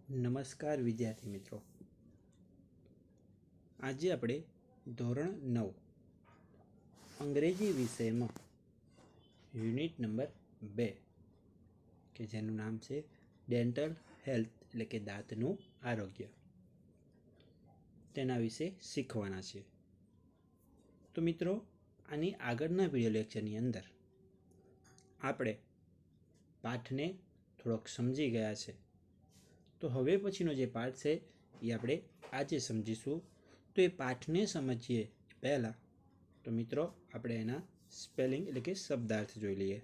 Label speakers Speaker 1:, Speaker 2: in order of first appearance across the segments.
Speaker 1: નમસ્કાર વિદ્યાર્થી મિત્રો, આજે આપણે ધોરણ 9 અંગ્રેજી વિષયમાં યુનિટ નંબર 2 કે જેનું નામ છે ડેન્ટલ હેલ્થ એટલે કે દાંતનું આરોગ્ય તેના વિશે શીખવાના છે. તો મિત્રો, આની આગળના વિડીયો લેક્ચરની અંદર આપણે પાઠને થોડોક સમજી ગયા છે. તો હવે પછીનો જે પાઠ છે એ આપણે આજે સમજીશું. તો એ પાઠને સમજીએ પહેલાં તો મિત્રો આપણે એના સ્પેલિંગ એટલે કે શબ્દાર્થ જોઈ લઈએ.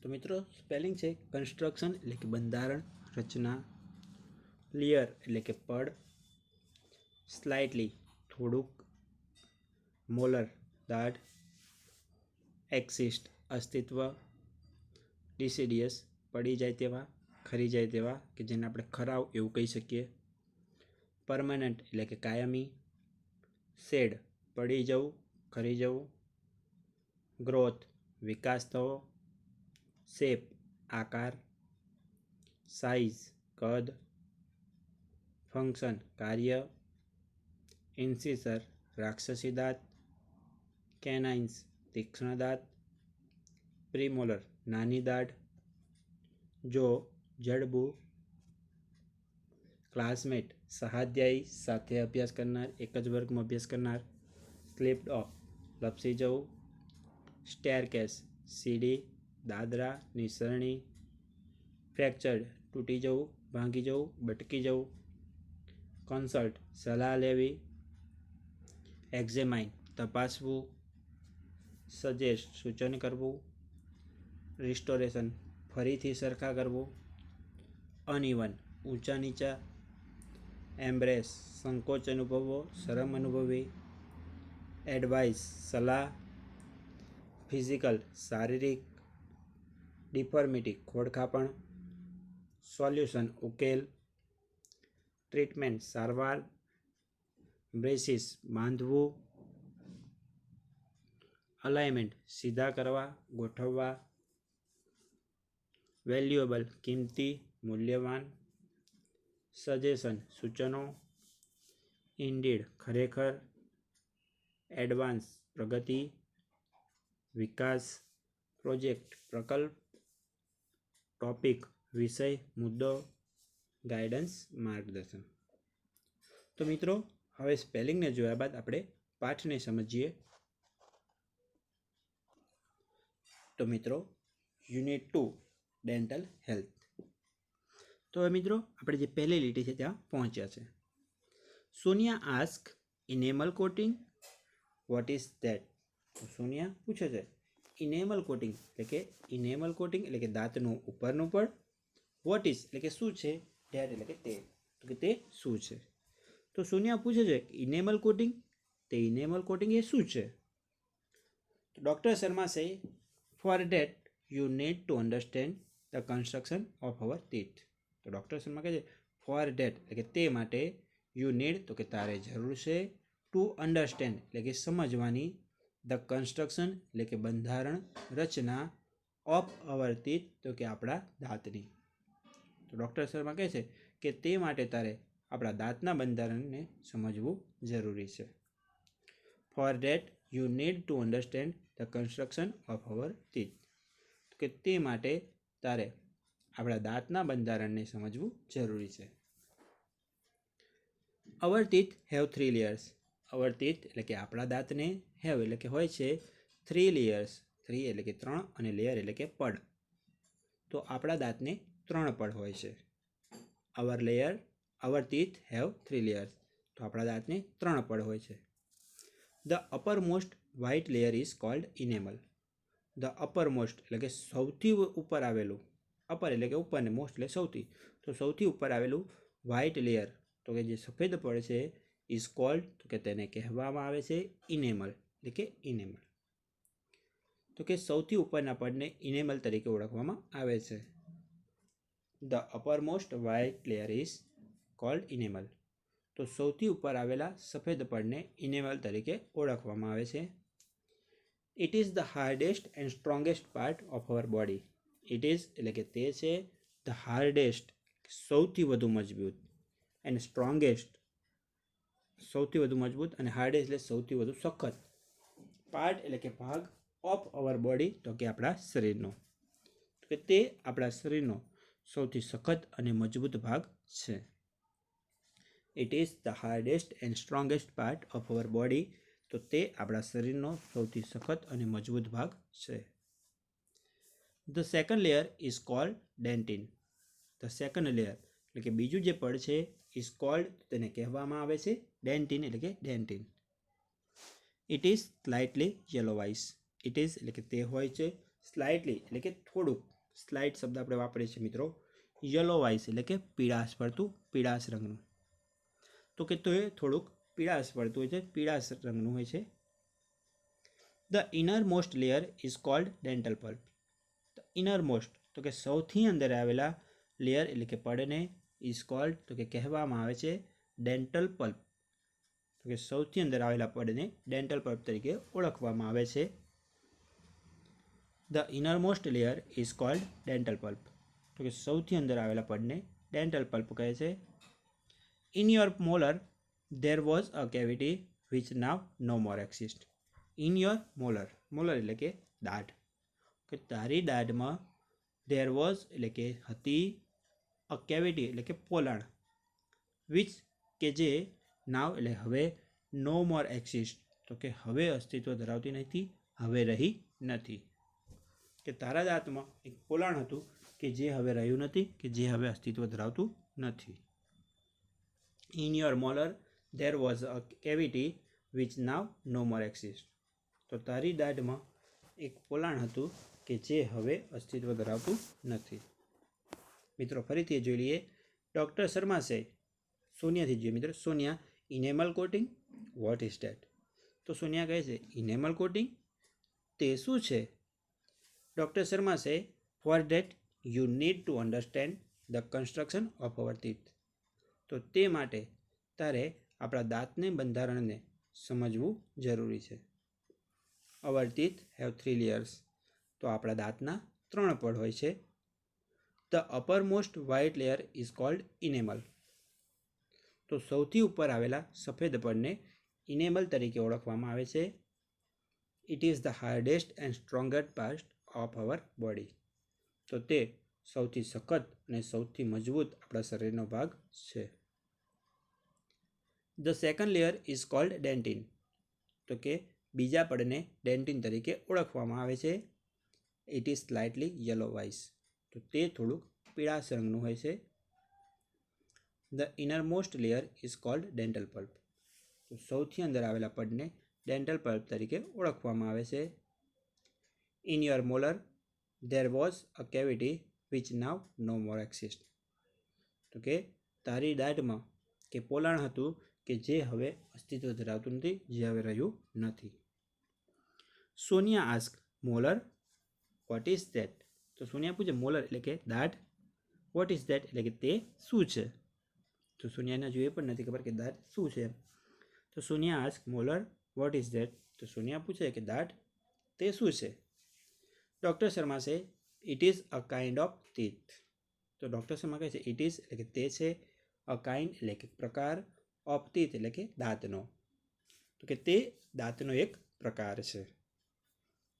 Speaker 1: તો મિત્રો, સ્પેલિંગ છે કન્સ્ટ્રક્શન એટલે કે બંધારણ, રચના, લેયર એટલે કે પડ, સ્લાઇટલી થોડુંક, મોલર દાઢ, એક્સિસ્ટ અસ્તિત્વ, ડિસિડિયસ પડી જાય તેવા, ખરી જાય તેવા કે જેને આપણે ખરાવ એવું કહી શકીએ, પરમાનન્ટ એટલે કે કાયમી, શેડ પડી જવું, ખરી જવું, ગ્રોથ વિકાસ થવો, શેપ આકાર, સાઇઝ કદ, ફંક્શન કાર્ય, ઇન્સિસર રાક્ષસી દાંત, કેનાઇન્સ તીક્ષ્ણ દાંત, પ્રીમોલર નાની દાઢ, જો જડબું, ક્લાસમેટ સહાધ્યાયી સાથે અભ્યાસ કરનાર, એક જ વર્ગમાં અભ્યાસ કરનાર, સ્લિપ્ડ ઓફ લપસી જવું, સ્ટેરકેસ સીડી, દાદરા નિસરણી, ફ્રેક્ચર્ડ તૂટી જવું, ભાંગી જવું, બટકી જવું, કન્સલ્ટ સલાહ લેવી, એક્ઝેમાઇન તપાસવું, સજેસ્ટ સૂચન કરવું, રિસ્ટોરેશન ફરીથી સરખા કરવું, અનઇવન ઊંચા નીચા, એમ્બ્રેસ સંકોચ અનુભવવો, શરમ અનુભવવી, એડવાઇસ સલાહ, ફિઝિકલ શારીરિક, ડિફોર્મિટી ખોડખાપણ, સોલ્યુશન ઉકેલ, ટ્રીટમેન્ટ સારવાર, બ્રેસિસ બાંધવું, અલાઇનમેન્ટ સીધા કરવા ગોઠવવા, વેલ્યુએબલ કિંમતી મૂલ્યવાન, સજેશન સૂચનો, ઇન્ડીડ ખરેખર, એડવાન્સ પ્રગતિ, વિકાસ, પ્રોજેક્ટ પ્રકલ્પ, ટોપિક વિષય મુદ્દો, ગાઈડન્સ માર્ગદર્શન. તો મિત્રો, હવે સ્પેલિંગને જોયા બાદ આપણે પાઠને સમજીએ. તો મિત્રો, યુનિટ 2 ડેન્ટલ હેલ્થ. તો હવે મિત્રો, આપણે જે પહેલી લીટી છે ત્યાં પહોંચ્યા છે. Sonia ask enamel coating what is that. Sonia પૂછે છે ઇનેમલ કોટિંગ એટલે કે દાંતનું ઉપરનું પડ, વોટ ઇઝ એટલે કે શું છે, ધેટ એટલે કે તે શું છે. તો સોનિયા પૂછે છે ઇનેમલ કોટિંગ, તે ઇનેમલ કોટિંગ એ શું છે. તો doctor Sharma says for that you need to understand the construction of our teeth. તો ડૉક્ટર શર્મા કહે છે ફોર ધેટ એટલે કે તે માટે, યુ નીડ તો કે તારે જરૂર છે, ટુ અન્ડરસ્ટેન્ડ એટલે કે સમજવાની, ધ કન્સ્ટ્રક્શન એટલે કે બંધારણ રચના, ઓફ અવર ટીથ તો કે આપણા દાંતની. તો ડૉક્ટર શર્મા કહે છે કે તે માટે તારે આપણા દાંતના બંધારણને સમજવું જરૂરી છે. For that you need to understand the construction of our teeth કે તે માટે તારે આપણા દાંતના બંધારણને સમજવું જરૂરી છે. અવર teeth have 3 layers. Hour teeth એટલે કે આપણા દાંતને હેવ એટલે કે હોય છે 3 લેયર્સ. 3 એટલે કે 3 અને લેયર એટલે કે પડ. તો આપણા દાંતને 3 પડ હોય છે. અવર ટીથ હેવ 3 લેયર્સ. તો આપણા દાંતને 3 પડ હોય છે. The upper most white layer is cold enamel. The upper most એટલે કે સૌથી ઉપર આવેલું, અપર એટલે કે ઉપર ને મોસ્ટ એટલે સૌથી, તો સૌથી ઉપર આવેલું વ્હાઇટ લેયર તો કે જે સફેદ પડ છે ઇઝ કોલ્ડ તો કે તેને કહેવામાં આવે છે ઇનેમલ એટલે કે ઇનેમલ. તો કે સૌથી ઉપરના પડને ઇનેમલ તરીકે ઓળખવામાં આવે છે. The upper most white layer is cold enamel. તો સૌથી ઉપર આવેલા સફેદ પડને ઇનેમલ તરીકે ઓળખવામાં આવે છે. It is the hardest and strongest part of our body. It is એટલે કે તે છે ધ હાર્ડેસ્ટ સૌથી વધુ મજબૂત એન્ડ સ્ટ્રોંગેસ્ટ સૌથી વધુ મજબૂત અને હાર્ડેસ્ટ એટલે સૌથી વધુ સખત પાર્ટ એટલે કે ભાગ ઓફ અવર બોડી તો કે આપણા શરીરનો કે તે આપણા શરીરનો સૌથી સખત અને મજબૂત ભાગ છે. It is the hardest and strongest part of our body તો તે આપણા શરીરનો સૌથી સખત અને મજબૂત ભાગ છે. The second layer is called dentine. The second layer એટલે કે બીજું જે પડ છે ઇઝ કોલ્ડ તેને કહેવામાં આવે છે ડેન્ટિન એટલે કે dentine. It is slightly yellowish. It is એટલે કે તે હોય છે સ્લાઇટલી એટલે કે થોડુંક સ્લાઇટ શબ્દ આપણે વાપરીએ છીએ મિત્રો. યલોવાઇઝ એટલે કે પીળાશ પડતું પીળાશ રંગનું તો કે તો એ થોડુંક પીળાશ પડતું હોય છે પીળાશ રંગનું હોય છે. The innermost layer is called dental pulp. The inner most તો કે સૌથી અંદર આવેલા લેયર એટલે કે પડને ઇઝ કોલ્ડ તો કે કહેવામાં આવે છે ડેન્ટલ પલ્પ. તો કે સૌથી અંદર આવેલા પડને ડેન્ટલ પલ્પ તરીકે ઓળખવામાં આવે છે. The innermost layer is called dental pulp તો કે સૌથી અંદર આવેલા પડને ડેન્ટલ પલ્પ કહે છે. In your molar there was a cavity which now no more exists. In your molar. Molar એટલે કે દાઢ કે તારી દાઢમાં there was એટલે કે હતી a cavity એટલે કે પોલાણ which કે જે now એટલે હવે no more exist તો કે હવે અસ્તિત્વ ધરાવતી નથી હવે રહી નથી કે તારા દાંતમાં એક પોલાણ હતું કે જે હવે રહ્યું નથી કે જે હવે અસ્તિત્વ ધરાવતું નથી. In your molar there was a cavity which now no more exists. તો તારી દાઢમાં એક પોલાણ હતું કે જે હવે અસ્તિત્વ ધરાવતું નથી. મિત્રો ફરીથી જોઈ લઈએ. ડૉક્ટર શર્મા સે સોનિયાથી જોઈએ મિત્રો. Sonia enamel coating what is date. તો સોનિયા કહે છે ઇનેમલ કોટિંગ તે શું છે. Doctor Sharma says for that you need to understand the construction of our teeth. તો તે માટે તારે આપણા દાંતને બંધારણને સમજવું જરૂરી છે. અવર ટીથ હેવ 3 લેયર્સ. તો આપણા દાંતના 3 પડ હોય છે. The upper most white layer is cold enamel. તો સૌથી ઉપર આવેલા સફેદ પડને ઇનેમલ તરીકે ઓળખવામાં આવે છે. It is the hardest and strongest part of our body. તો તે સૌથી સખત અને સૌથી મજબૂત આપણા શરીરનો ભાગ છે. The second layer is called dentine. તો કે બીજા પડને ડેન્ટિન તરીકે ઓળખવામાં આવે છે. It is slightly yellowish. તો તે થોડુંક પીળાશ રંગનું હોય છે. The innermost layer is called dental pulp. તો સૌથી અંદર આવેલા પડને ડેન્ટલ પલ્પ તરીકે ઓળખવામાં આવે છે. In your molar there was a cavity which now no more exists. તો કે તારી દાઢમાં કે પોલાણ હતું કે જે હવે અસ્તિત્વ ધરાવતું નથી જે હવે રહ્યું નથી. Sonia ask molar what is that. તો સોનિયા પૂછે મોલર એટલે કે દાઢ વોટ ઇઝ ધેટ એટલે કે તે શું છે. તો સોનિયાને જોઈએ પણ નથી ખબર કે દાઢ શું છે. તો Sonia ask molar what is that. તો સોનિયા પૂછે કે દાઢ તે શું છે. ડૉક્ટર શર્મા છે it is a kind of teeth. તો ડૉક્ટર શર્મા કહે છે ઇટ ઇઝ એટલે કે તે છે અ કાઇન્ડ એટલે કે પ્રકાર ઓફ ટીથ એટલે કે દાંતનો. તો કે તે દાંતનો એક પ્રકાર છે.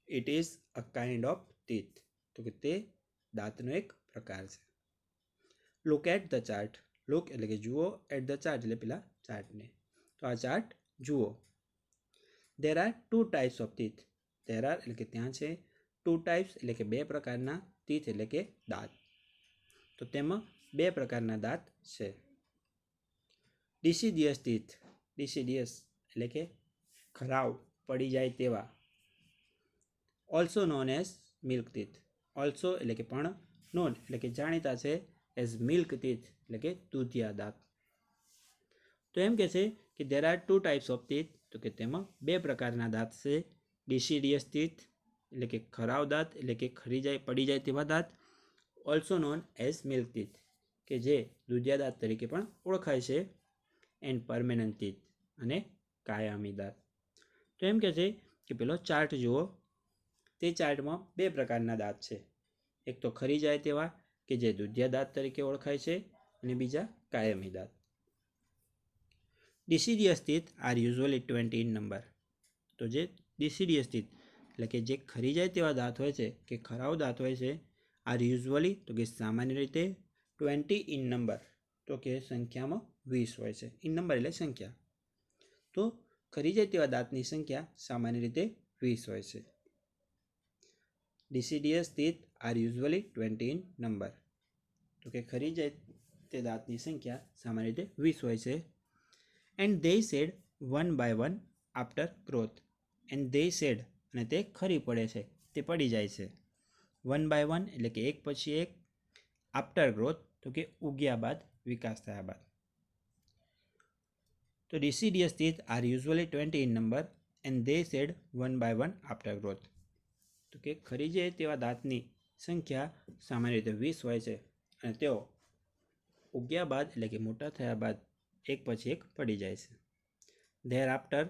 Speaker 1: It is a kind of teeth તો કે તે દાંતનો એક પ્રકાર છે. Look at the chart. Look એટલે કે જુઓ એટ ધ ચાર્ટ એટલે પેલા ચાર્ટને. તો આ ચાર્ટ જુઓ. There are 2 types of teeth. There are એટલે કે ત્યાં છે 2 ટાઈપ્સ એટલે કે 2 પ્રકારના ટીથ એટલે કે દાંત. તો તેમાં 2 પ્રકારના દાંત છે. Deciduous teeth. ડિસિડિયસ એટલે કે ખરાવ પડી જાય તેવા. Also known as milk teeth. Also એટલે કે પણ નોન એટલે કે જાણીતા છે એઝ મિલ્ક ટીથ એટલે કે દૂધિયા દાંત. તો એમ કહે છે કે દેર આર 2 ટાઈપ્સ ઓફ ટીથ તો કે તેમાં 2 પ્રકારના દાંત છે. ડિસિડિયસ ટીથ એટલે કે ખરાવ દાંત એટલે કે ખરી જાય પડી જાય તેવા દાંત. Also known as milk teeth કે જે દૂધિયા દાંત તરીકે પણ ઓળખાય છે. એન્ડ પરમેનન્ટ ટીથ અને કાયમી દાંત. તો એમ કહે છે કે પેલો ચાર્ટ જુઓ. તે ચાર્ટમાં 2 પ્રકારના દાંત છે. એક તો ખરી જાય તેવા કે જે દુધિયા દાંત તરીકે ઓળખાય છે અને બીજા કાયમી દાંત. Deciduous teeth are usually 20 in number. તો જે ડિસિડિયસ ટીથ એટલે કે જે ખરી જાય તેવા દાંત હોય છે કે ખરાવ દાંત હોય છે આર યુઝ્યુઅલી તો કે સામાન્ય રીતે 20 ઇન નંબર તો કે સંખ્યામાં 20 હોય છે. ઇન નંબર એટલે સંખ્યા. તો ખરી જાય તેવા દાંતની સંખ્યા સામાન્ય રીતે 20 હોય છે. Deciduous teeth are usually 20 in number તો કે ખરી જાય તે દાંતની સંખ્યા સામાન્ય રીતે 20 હોય છે. And they said one by one after growth. And they said અને તે ખરી પડે છે, તે પડી જાય છે. વન બાય વન એટલે કે એક પછી એક, આફ્ટર ગ્રોથ તો કે ઉગ્યા બાદ, વિકાસ થયા બાદ. તો deciduous teeth are usually 20 in number and they said one by one after growth. તો કે ખરી જાય તેવા દાંતની સંખ્યા સામાન્ય રીતે 20 હોય છે અને તેઓ ઉગ્યા બાદ એટલે કે મોટા થયા બાદ એક પછી એક પડી જાય છે. ધેર આફ્ટર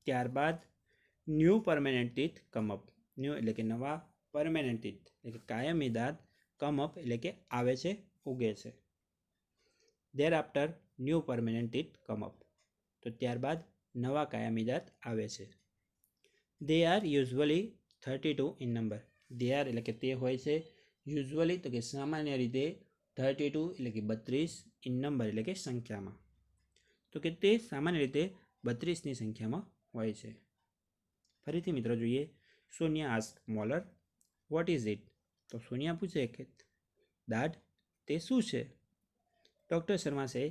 Speaker 1: ત્યારબાદ new permanent teeth come up. New એટલે કે નવા, પરમેનન્ટ ટીથ એટલે કે કાયમી દાંત, કમ અપ એટલે કે આવે છે, ઉગે છે. Thereafter new permanent teeth come up તો ત્યારબાદ નવા કાયમી દાંત આવે છે. They are usually 32 in number. They are એટલે કે તે હોય છે, યુઝ્યુઅલી તો કે સામાન્ય રીતે 32 એટલે કે 32 ઇન નંબર એટલે કે સંખ્યામાં. તો કે તે સામાન્ય રીતે 32ની સંખ્યામાં હોય છે. ફરીથી મિત્રો જોઈએ. Sonia ask molar what is it. તો સોનિયા પૂછે કે દાઢ તે શું છે. Doctor Sharma says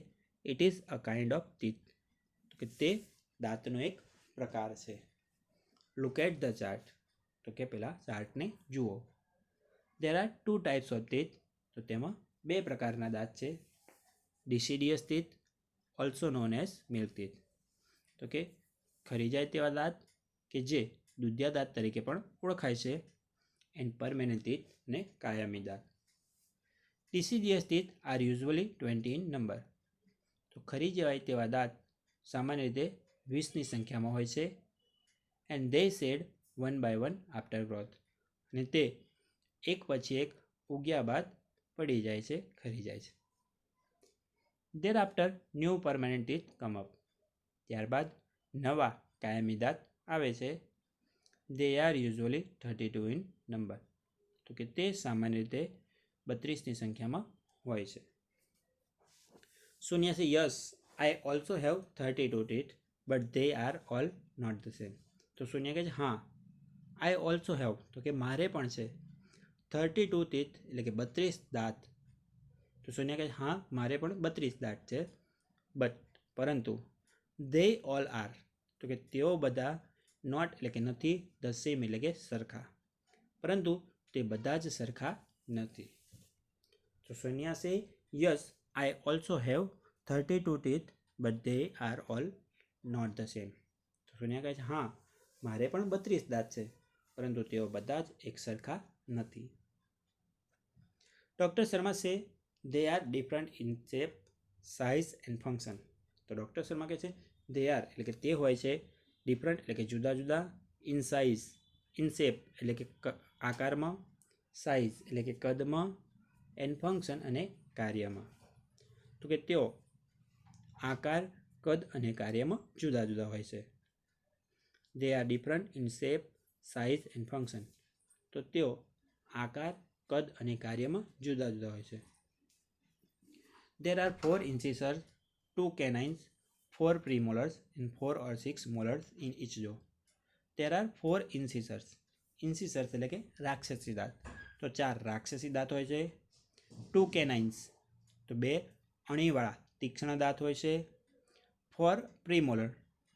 Speaker 1: it is a kind of teeth. તો કે તે દાંતનો એક પ્રકાર છે. Look at the chart. તો કે પેલા ચાર્ટને જુઓ. There are 2 types of teeth. તો તેમાં 2 પ્રકારના દાંત છે. Deciduous teeth also known as milk teeth. તો કે ખરી જાય તેવા દાંત કે જે દૂધિયા દાંત તરીકે પણ ઓળખાય છે. એન્ડ પરમેનન્ટ ટીથ અને કાયમી દાંત. Deciduous teeth are usually 20 in number. તો ખરી જવાય તેવા દાંત સામાન્ય રીતે 20ની સંખ્યામાં હોય છે. And they said one by one after growth. અને તે એક પછી એક ઉગ્યા બાદ પડી જાય છે, ખરી જાય છે. Thereafter new permanent teeth come up. ત્યારબાદ નવા કાયમી દાંત આવે છે. They are usually 32 in number. તો કે તે સામાન્ય રીતે 32ની સંખ્યામાં હોય છે. Sonia says yes I also have 32 teeth but they are all not the same. તો સોનિયા કહે છે હા, આઈ ઓલ્સો હેવ તો કે મારે પણ છે 32 ટીથ એટલે કે 32 દાંત. તો સોનિયા કહે છે હા, મારે પણ 32 દાંત છે. બટ પરંતુ they ઓલ આર તો કે તેઓ બધા નોટ એટલે કે નથી, ધ સેમ એટલે કે સરખા, પરંતુ તે બધા જ સરખા નથી. તો Sonia says yes I also have 32 teeth but they are all not the same. તો સોનિયા કહે છે હા, મારે પણ 32 દાંત છે, પરંતુ તેઓ બધા જ એક સરખા નથી. ડૉક્ટર શર્મા સે they are different in shape, size and function. તો ડૉક્ટર શર્મા કહે છે દે આર એટલે કે તે હોય છે, ડિફરન્ટ એટલે કે જુદા જુદા, ઇન સાઇઝ ઇન શેપ એટલે કે આકારમાં, સાઇઝ એટલે કે કદમાં, એન્ડ ફંક્શન અને કાર્યમાં. તો કે તેઓ આકાર, કદ અને કાર્યમાં જુદા જુદા હોય છે. They R different in shape, size and function. તો તેઓ આકાર, કદ અને કાર્યમાં જુદા જુદા હોય છે. There are 4 incisors, 2 canines, 4 premolars and 4 or 6 molars in each jaw. There are 4 incisors. Incisors એટલે કે રાક્ષસી દાંત. તો 4 રાક્ષસી દાંત હોય છે. 2 canines તો 2 અણીવાળા તીક્ષ્ણ દાંત હોય છે. 4 premolar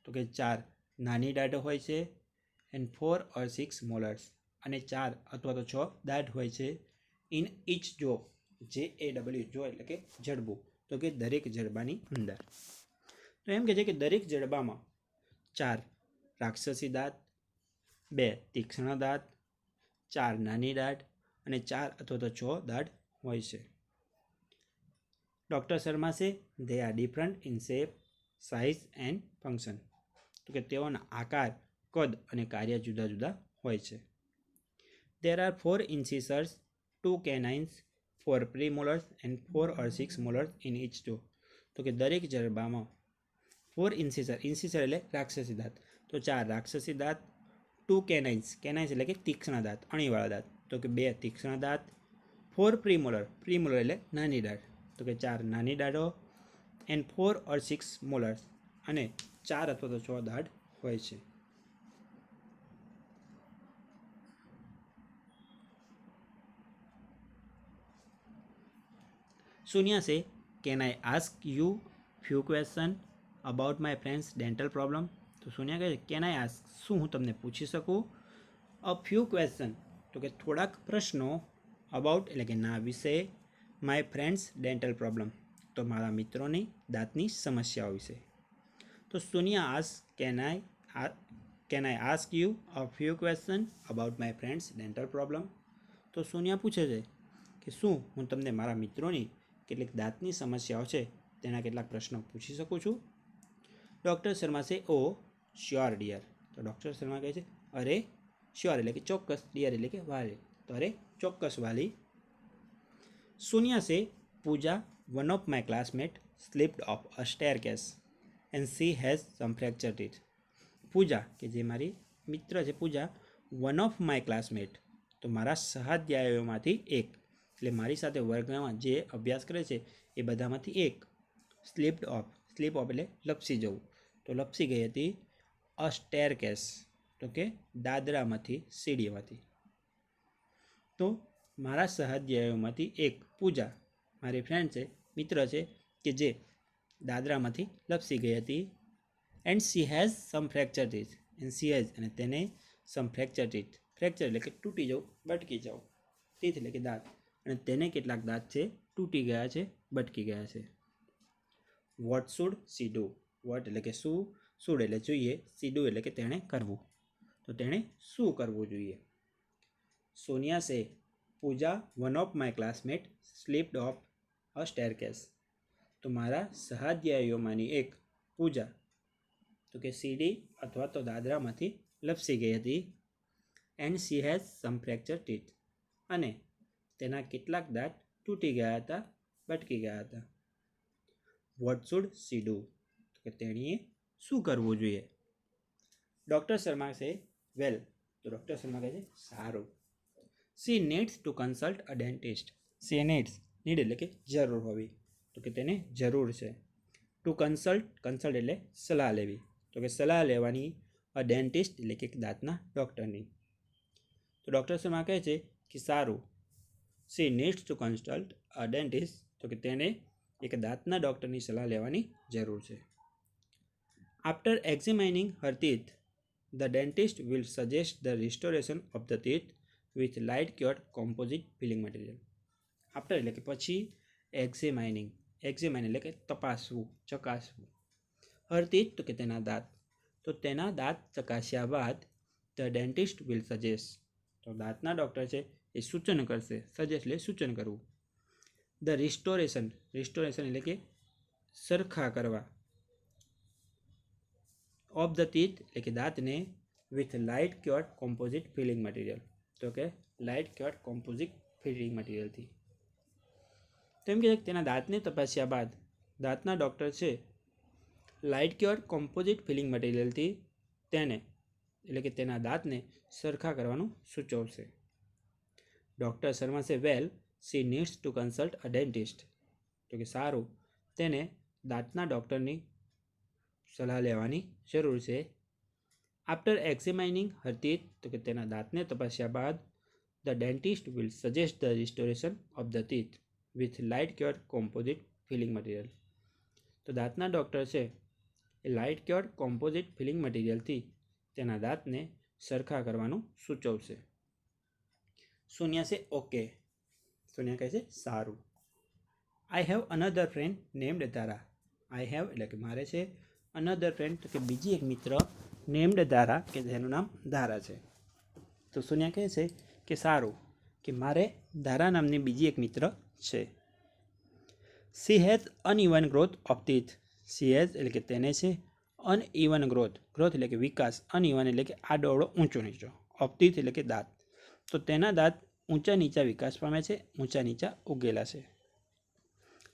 Speaker 1: તો કે 4 નાની દાઢ હોય છે. એન્ડ 4 or 6 molars અને 4 અથવા તો 6 દાઢ હોય છે. ઇન ઇચ જો, JAW જો એટલે કે જડબું, તો કે દરેક જડબાની અંદર. તો એમ કે છે કે દરેક જડબામાં 4 રાક્ષસી દાંત, 2 તીક્ષ્ણ દાંત, 4 નાની દાઢ અને 4 અથવા તો 6 દાઢ હોય છે. ડૉક્ટર શર્મા સે they are different in shape, size and function. તો કે તેઓના આકાર, કદ અને કાર્ય જુદા જુદા હોય છે. There are 4 incisors, 2 canines, 4 premolars and 4 or 6 molars in each tooth. તો કે દરેક જડબામાં 4 ઇન્સિસર એટલે રાક્ષસી દાંત, તો 4 રાક્ષસી દાંત, 2 કેનાઇન્સ એટલે કે તીક્ષ્ણ દાંત, અણીવાળા દાંત, તો કે 2 તીક્ષ્ણ દાંત, 4 પ્રીમોલર એટલે નાની દાઢ, તો કે 4 નાની દાઢો, એન્ડ 4 or 6 મોલર્સ અને 4 અથવા તો 6 દાઢ હોય છે. Sonia say, "Can I ask you few question about my friend's dental problem?" તો સોનિયા કહે છે, "કેન આઈ આસ્ક?" શું હું તમને પૂછી શકું? અ ફ્યુ ક્વેશ્ચન તો કે થોડાક પ્રશ્નો, અબાઉટ એટલે કે ના વિશે, માય ફ્રેન્ડ્સ ડેન્ટલ પ્રોબ્લેમ તો મારા મિત્રોની દાંતની સમસ્યાઓ વિશે. તો Sonia ask, can I ask you a few question about my friends dental problem. તો સોનિયા પૂછે છે કે શું હું તમને મારા મિત્રોની કેટલીક દાંતની સમસ્યાઓ છે તેના કેટલાક પ્રશ્નો પૂછી શકું છું? ડૉક્ટર શર્મા સે, ઓ શ્યોર ડિયર. તો ડૉક્ટર શર્મા કહે છે, અરે શ્યોર એટલે કે ચોક્કસ, ડિયર એટલે કે વાલી, તો અરે ચોક્કસ વાલી. Sonia says, Pooja, one of my classmate, slipped off a staircase and she has some fracture teeth. Pooja કે જે મારી મિત્ર છે Pooja, one of my classmate તો મારા સહાધ્યાયીઓમાંથી એક, એટલે મારી સાથે વર્ગમાં જે અભ્યાસ કરે છે એ બધામાંથી એક, સ્લીપ ઓફ એટલે લપસી જવું, તો લપસી ગઈ હતી અ સ્ટેરકેસ તો કે દાદરામાંથી, સીડીમાંથી. તો મારા સહાધ્યાયીઓમાંથી એક પૂજા મારી ફ્રેન્ડ છે, મિત્ર છે કે જે દાદરામાંથી લપસી ગઈ હતી. And she has some fracture teeth, and she has અને તેને સમ ફ્રેક્ચર ટીથ, ફ્રેક્ચર એટલે કે તૂટી જવું, બટકી જવું, ટીથ એટલે કે દાંત, અને તેને કેટલાક દાંત છે તૂટી ગયા છે, બટકી ગયા છે. What should she do? What એટલે કે શું, શુડ એટલે જોઈએ, સી ડુ એટલે કે તેણે કરવું, તો તેણે શું કરવું જોઈએ? Sonia says, Pooja, one of my classmate, slipped off a staircase તો મારા સહાધ્યાયીઓમાંની એક પૂજા તો કે સીડી અથવા તો દાદરામાંથી લપસી ગઈ હતી. And she has some fracture teeth અને તેના કેટલાક દાંત તૂટી ગયા હતા, બટકી ગયા હતા. Vote should she do? તો કે તેણીએ શું કરવું જોઈએ? ડૉક્ટર શર્મા સે, વેલ તો ડૉક્ટર શર્મા કહે છે સારું. C needs to consult a dentist. C need એટલે કે જરૂર હોવી, તો કે તેને જરૂર છે. ટુ કન્સલ્ટ એટલે સલાહ લેવી, તો કે સલાહ લેવાની અ ડેન્ટિસ્ટ એટલે કે દાંતના ડૉક્ટરની. તો ડૉક્ટર શર્મા કહે છે કે સારું. C needs to consult a dentist તો કે તેને એક દાંતના ડૉક્ટરની સલાહ લેવાની જરૂર છે. After examining her teeth the dentist will suggest the restoration of the teeth with light cured composite filling material. After એટલે કે પછી, એક્ઝામિનિંગ એટલે કે તપાસવું, ચકાસવું, હર ટીથ તો કે તેના દાંત, તો તેના દાંત ચકાસ્યા બાદ ધ ડેન્ટિસ્ટ વિલ સજેસ્ટ તો દાંતના ડૉક્ટર છે એ સૂચન કરશે, સજેસ્ટ એટલે સૂચન કરવું. ધ રિસ્ટોરેશન એટલે કે સરખા કરવા, ઓફ ધ ટીથ એટલે કે દાંતને, with light cured composite filling material તો કે લાઇટ ક્યોર્ડ કોમ્પોઝિટ ફિલિંગ મટીરિયલથી. તેમ કે તેના દાંતને તપાસ્યા બાદ દાંતના ડૉક્ટર છે લાઇટ ક્યોર્ડ કોમ્પોઝિટ ફિલિંગ મટીરિયલથી તેને એટલે કે તેના દાંતને સરખા કરવાનું સૂચવશે. Doctor Sharma says, well she needs to consult a dentist તો કે સારું, તેને દાંતના ડૉક્ટરની સલાહ લેવાની જરૂર છે. આફ્ટર એક્ઝામિનિંગ હર ટીથ તો કે તેના દાંતને તપાસ્યા બાદ the dentist will suggest the restoration of the teeth with light cured composite filling material તો દાંતના ડૉક્ટર છે એ લાઇટ ક્યોર્ડ કોમ્પોઝિટ ફિલિંગ મટીરિયલથી તેના દાંતને સરખા કરવાનું સૂચવશે. સોનિયા સે, ઓકે. સોનિયા કહે છે સારું. I have another friend named Dhara. I have એટલે કે મારે છે, અનધર ફ્રેન્ડ તો કે બીજી એક મિત્ર, નેમ્ડ ધારા કે જેનું નામ ધારા છે. તો સોનિયા કહે છે કે સારું કે મારે ધારા નામની બીજી એક મિત્ર છે. She has uneven growth of teeth. She has એટલે કે તેને છે, અનઇવન ગ્રોથ એટલે કે વિકાસ, અનઇવન એટલે કે આડો અવળો, ઊંચો નીચો, ઓફ ટીથ એટલે કે દાંત તો તેના દાંત ઊંચા નીચા વિકાસ પામે છે, ઊંચા નીચા ઉગેલા છે.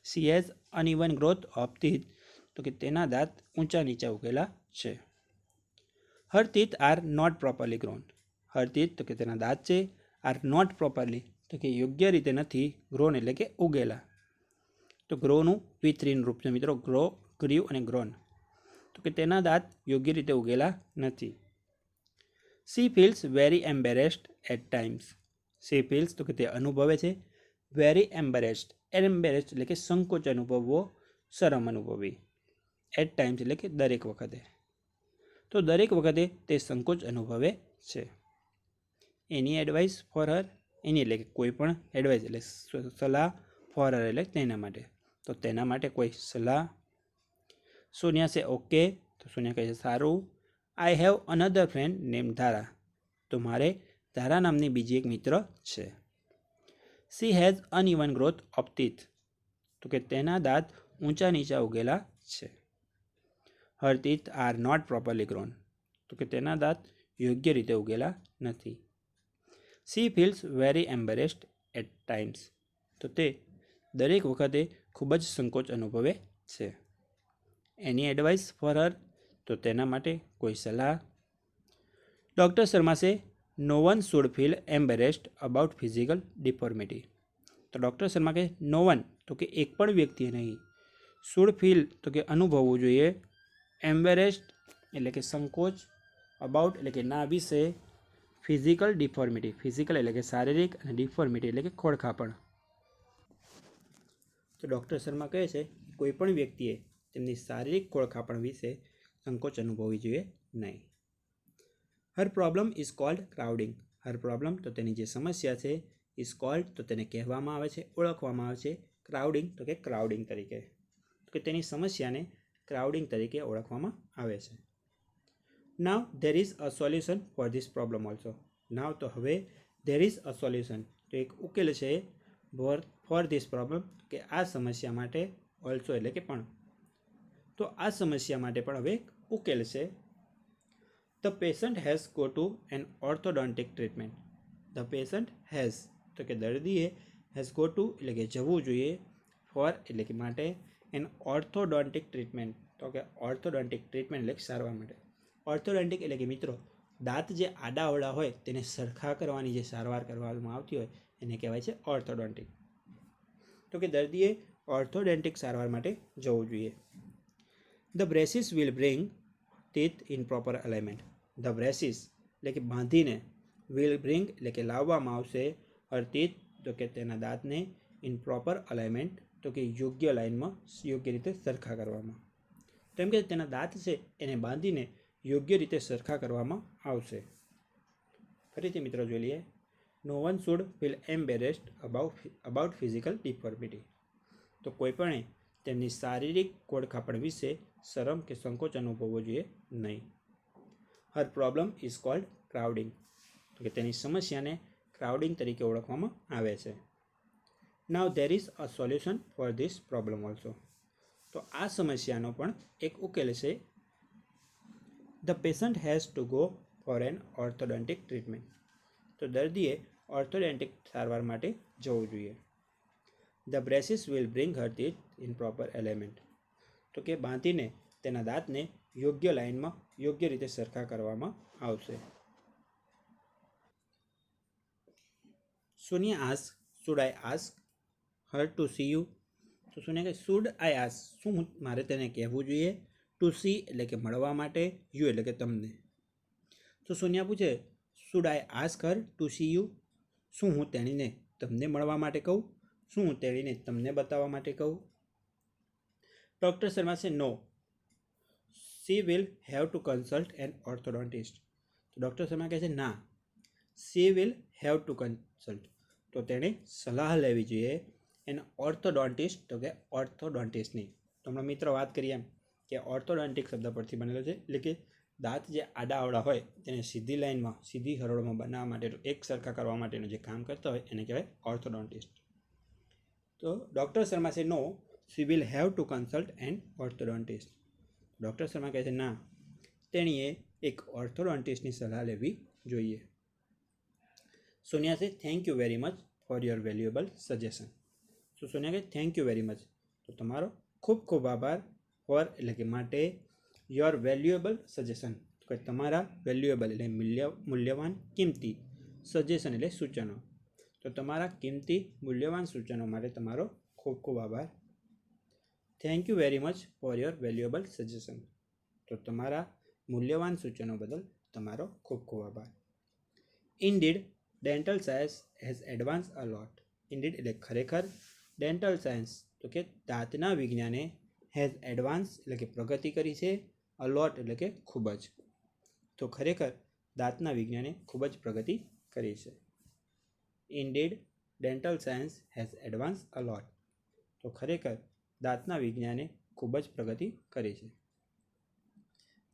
Speaker 1: She has uneven growth of teeth, તો કે તેના દાંત ઊંચા નીચા ઉગેલા છે. Her teeth are not properly grown. Her teeth તો કે તેના દાંત છે, આર નોટ પ્રોપરલી તો કે યોગ્ય રીતે નથી, ગ્રોન એટલે કે ઉગેલા. તો ગ્રોનું વિતરીન રૂપ છે મિત્રો, ગ્રો, ગ્રીવ અને ગ્રોન. તો કે તેના દાંત યોગ્ય રીતે ઉગેલા નથી. She feels very embarrassed at times. She feels તો કે તે અનુભવે છે વેરી એમ્બેરેસ્ડ. એમ્બેરેસ્ડ એટલે કે સંકોચ અનુભવવો, શરમ અનુભવી. એટ ટાઈમ્સ એટલે કે દરેક વખતે. તો દરેક વખતે તે સંકોચ અનુભવે છે. એની એડવાઇસ ફોર હર. એની એટલે કે કોઈ પણ એડવાઇસ એટલે સલાહ, ફોર હર એટલે તેના માટે. તો તેના માટે કોઈ સલાહ. સોનિયા સે ઓકે. તો સોનિયા કહે છે સારું. I have another friend name Dhara. તો મારે ધારા નામની બીજી એક મિત્ર છે. She has uneven growth of teeth. તો કે તેના દાંત ઊંચા નીચા ઉગેલા છે. Her teeth are not properly grown. તો કે તેના દાંત યોગ્ય રીતે ઉગેલા નથી. She feels very embarrassed at times. તો તે દરેક વખતે ખૂબ જ સંકોચ અનુભવે છે. Any advice for her. તો તેના માટે કોઈ સલાહ. Doctor Sharma says no one should feel embarrassed about physical deformity. તો ડૉક્ટર શર્મા કહે નો વન તો કે એક પણ વ્યક્તિએ નહીં, શુડ ફીલ તો કે અનુભવવું જોઈએ, એમ્બેરેસ્ડ એટલે કે સંકોચ, અબાઉટ એટલે કે ના વિશે, ફિઝિકલ ડિફોર્મિટી, ફિઝિકલ એટલે કે શારીરિક અને ડિફોર્મિટી એટલે કે ખોડખાપણ. તો ડૉક્ટર શર્મા કહે છે કોઈ પણ વ્યક્તિએ તેમની શારીરિક ખોડખાપણ વિશે સંકોચ અનુભવવી જોઈએ નહીં. Her problem is called crowding. Her problem તો તેની જે સમસ્યા છે, ઇઝ કોલ્ડ તો તેને કહેવામાં આવે છે, ઓળખવામાં આવે છે, ક્રાઉડિંગ તો કે ક્રાઉડિંગ તરીકે. તો કે તેની સમસ્યાને ક્રાઉડિંગ તરીકે ઓળખવામાં આવે છે. Now there is a solution for this problem also. Now તો હવે ધેર ઇઝ અ સોલ્યુશન તો એક ઉકેલ છે ફોર ધીસ પ્રોબ્લેમ કે આ સમસ્યા માટે, ઓલ્સો એટલે કે પણ. તો આ સમસ્યા માટે પણ હવે એક ઉકેલ છે. The patient has go to an orthodontic treatment. The patient has તો કે દર્દીએ, હેઝ ગો ટુ એટલે કે જવું જોઈએ, ફોર એટલે કે માટે, એન ઓર્થોડોન્ટિક ટ્રીટમેન્ટ તો કે ઓર્થોડોન્ટિક ટ્રીટમેન્ટ એટલે સારવાર માટે. ઓર્થોડોન્ટિક એટલે કે મિત્રો દાંત જે આડાઅવળા હોય તેને સરખા કરવાની જે સારવાર કરવામાં આવતી હોય એને કહેવાય છે ઓર્થોડોન્ટિક. તો કે દર્દીએ ઓર્થોડોન્ટિક સારવાર માટે જવું જોઈએ. The braces will bring teeth in proper alignment. The braces એટલે કે બાંધીને, વિલ બ્રિંગ એટલે કે લાવવામાં આવશે, હર ટીથ તો કે તેના દાંતને, ઇન પ્રોપર અલાઇનમેન્ટ તો કે યોગ્ય લાઇનમાં, યોગ્ય રીતે સરખા કરવામાં. તેમ કે તેના દાંત છે એને બાંધીને યોગ્ય રીતે સરખા કરવામાં આવશે. ફરીથી મિત્રો જોઈ લઈએ. No one should feel embarrassed about physical deformity. તો કોઈ પણ તેમની શારીરિક ખોડખાપણ વિશે શરમ કે સંકોચ અનુભવવો જોઈએ નહીં. Her problem is called crowding. તો કે તેની સમસ્યાને ક્રાઉડિંગ તરીકે ઓળખવામાં આવે છે. Now there is a solution for this problem also. તો આ સમસ્યાનો પણ એક ઉકેલ છે. The patient has to go for an orthodontic treatment. તો દર્દીએ ઓર્થોડોન્ટિક સારવાર માટે જવું જોઈએ. The braces will bring her teeth in proper element. તો કે બાંધીને તેના દાંતને યોગ્ય લાઇનમાં, યોગ્ય રીતે સરખા કરવામાં આવશે. Sonia asks should I ask her to see you. તો સોનિયા કહે શુડ આઈ આસ્ક, શું મારે તેને કહેવું જોઈએ, ટુ સી એટલે કે મળવા માટે, યુ એટલે કે તમને. તો સોનિયા પૂછે should I ask her to see you, શું હું તેણીને તમને મળવા માટે કહું, શું હું તેણીને તમને બતાવવા માટે કહું. Doctor Sharma says no, she will have to consult an orthodontist. તો ડૉક્ટર શર્મા કહે છે ના, she will have to consult તો તેણે સલાહ લેવી જોઈએ, એન ઓર્થોડોન્ટિસ્ટ તો કે ઓર્થોડોન્ટિસ્ટની. તો હમણાં મિત્રો વાત કરીએ એમ કે ઓર્થોડોન્ટિક શબ્દ પરથી બનેલો છે, એટલે કે દાંત જે આડાઅવળા હોય તેને સીધી લાઇનમાં, સીધી હરોળમાં બનાવવા માટેનું, એક સરખા કરવા માટેનું જે કામ કરતા હોય એને કહેવાય ઓર્થોડોન્ટિસ્ટ. તો doctor Sharma says no, she will have to consult an orthodontist. Doctor Sharma કહે છે ના, તેણીએ એક ઓર્થોડોન્ટિસ્ટની સલાહ લેવી જોઈએ. Sonia says thank you very much for your valuable suggestion. તો સોનિયા કહે થેન્ક યુ વેરી મચ, તો તમારો ખૂબ ખૂબ આભાર ફોર એટલે કે માટે યોર વેલ્યુએબલ સજેશન, તો કે તમારા વેલ્યુએબલ એટલે મૂલ્યવાન કિંમતી, સજેશન એટલે સૂચનો, તો તમારા કિંમતી મૂલ્યવાન સૂચનો માટે તમારો ખૂબ ખૂબ આભાર. Thank you very much for your valuable suggestion, તો તમારા મૂલ્યવાન સૂચનો બદલ તમારો ખૂબ ખૂબ આભાર. Indeed dental science has advance a lot. Indeed એટલે ખરેખર, ડેન્ટલ સાયન્સ તો કે દાંતના વિજ્ઞાને હેઝ એડવાન્સ એટલે કે પ્રગતિ કરી છે, અ લોટ એટલે કે ખૂબ જ, તો ખરેખર દાંતના વિજ્ઞાને ખૂબ જ પ્રગતિ કરી છે. Indeed dental science has advance a lot, તો ખરેખર દાંતના વિજ્ઞાને ખૂબ જ પ્રગતિ કરી છે.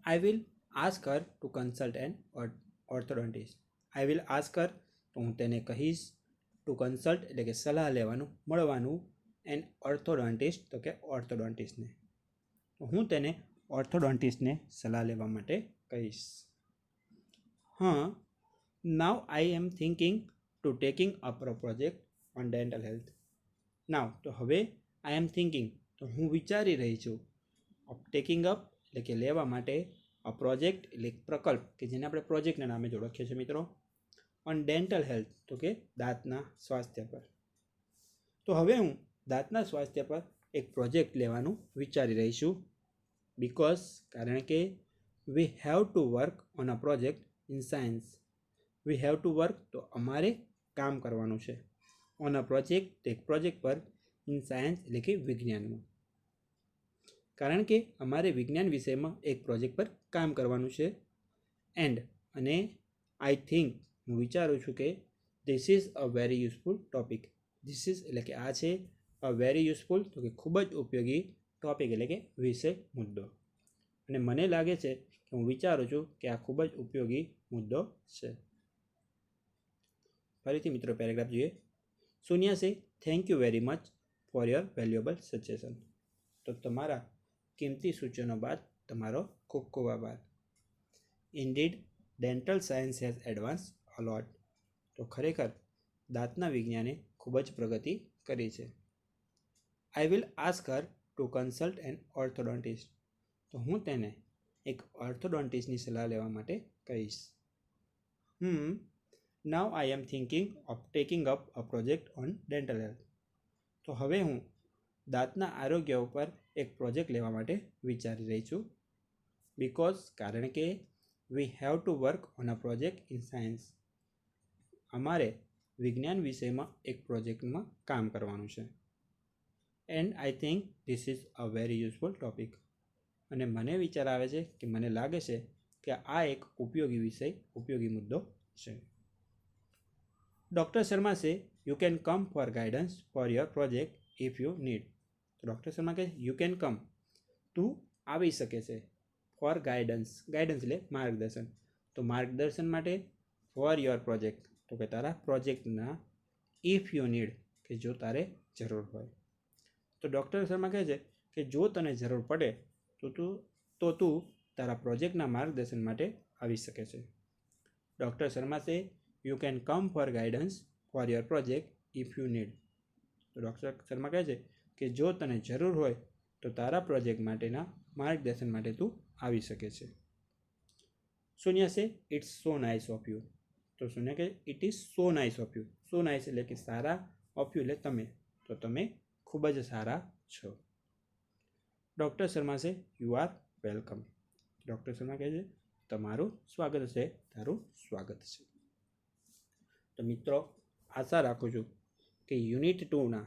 Speaker 1: I will ask her to consult an orthodontist. I will ask her, તો હું તેને કહીશ, ટુ કન્સલ્ટ એટલે કે સલાહ લેવાનું, મળવાનું, એન ઓર્થોડોન્ટિસ્ટ તો કે ઓર્થોડોન્ટિસ્ટને, તો હું તેને ઓર્થોડોન્ટિસ્ટને સલાહ લેવા માટે કહીશ. હા, now I am thinking to taking up a project on dental health. Now તો હવે, આઈ એમ થિંકિંગ તો હું વિચારી રહી છું, ઓફ ટેકિંગ અપ એટલે કે લેવા માટે, અ પ્રોજેક્ટ એટલે પ્રકલ્પ કે જેને આપણે પ્રોજેક્ટના નામે જ ઓળખીએ છીએ મિત્રો, ઓન ડેન્ટલ હેલ્થ તો કે દાંતના સ્વાસ્થ્ય પર. તો હવે હું દાંતના સ્વાસ્થ્ય પર એક પ્રોજેક્ટ લેવાનું વિચારી રહી છું. બિકોઝ કારણ કે, we have to work on a project in science. We have to work તો અમારે કામ કરવાનું છે, ઓન અ પ્રોજેક્ટ એક પ્રોજેક્ટ પર, ઇન સાયન્સ એટલે કે વિજ્ઞાનમાં. કારણ કે અમારે વિજ્ઞાન વિષયમાં એક પ્રોજેક્ટ પર કામ કરવાનું છે. એન્ડ અને આઈ થિંક હું વિચારું છું કે this is a very useful topic. This is એટલે કે આ છે, અ વેરી યુઝફુલ તો કે ખૂબ જ ઉપયોગી, ટોપિક એટલે કે વિષય, મુદ્દો. અને મને લાગે છે કે હું વિચારું છું કે આ ખૂબ જ ઉપયોગી મુદ્દો છે. ફરીથી મિત્રો પેરેગ્રાફ જોઈએ. Sonia says thank you very much for your valuable suggestion, તો તમારા કિંમતી સૂચનો બાદ તમારો ખૂબ ખૂબ આભાર. Indeed dental science has advance a lot, તો ખરેખર દાંતના વિજ્ઞાને ખૂબ જ પ્રગતિ કરી છે. I will ask her to consult an orthodontist, તો હું તેને એક ઓર્થોડોન્ટિસ્ટની સલાહ લેવા માટે કહીશ. Now I am thinking of taking up a project on dental health, તો હવે હું દાંતના આરોગ્ય ઉપર એક પ્રોજેક્ટ લેવા માટે વિચારી રહી છું. બિકોઝ કારણ કે, we have to work on a project in science. અમારે વિજ્ઞાન વિષયમાં એક પ્રોજેક્ટમાં કામ કરવાનું છે. And I think this is a very useful topic, અને મને વિચાર આવે છે કે મને લાગે છે કે આ એક ઉપયોગી વિષય, ઉપયોગી મુદ્દો છે. Doctor Sharma says you can come for guidance for your project if you need. તો ડૉક્ટર શર્મા કહે યુ કેન કમ, તું આવી શકે છે, ફોર ગાઈડન્સ, ગાઈડન્સ એટલે માર્ગદર્શન, તો માર્ગદર્શન માટે, ફોર યોર પ્રોજેક્ટ તો કે તારા પ્રોજેક્ટના, ઇફ યુ નીડ કે જો તારે જરૂર હોય. તો ડૉક્ટર શર્મા કહે છે કે જો તને જરૂર પડે તો તું તારા પ્રોજેક્ટના માર્ગદર્શન માટે આવી શકે છે. Doctor Sharma says you can come for guidance for your project if you need. તો ડૉક્ટર શર્મા કહે છે કે જો તને જરૂર હોય તો તારા પ્રોજેક્ટ માટેના માર્ગદર્શન માટે તું આવી શકે છે. Sonia says it's so nice of you. તો સોનિયા કહે it is so nice of you. So nice એટલે કે સારા, ઓફ યુ એટલે તમે, તો તમે ખૂબ જ સારા છો. Doctor Sharma says you are welcome. Doctor Sharma કહે છે તમારું સ્વાગત છે, તારું સ્વાગત છે. તો મિત્રો આશા રાખું છું કે યુનિટ 2ના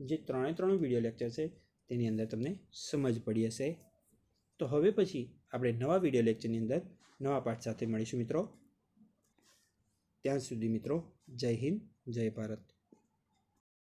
Speaker 1: જે 3 વિડીયો લેક્ચર છે તેની અંદર તમને સમજ પડી હશે. તો હવે પછી આપણે નવા વિડીયો લેક્ચરની અંદર નવા પાઠ સાથે મળીશું મિત્રો. ત્યાં સુધી મિત્રો જય હિન્દ, જય ભારત.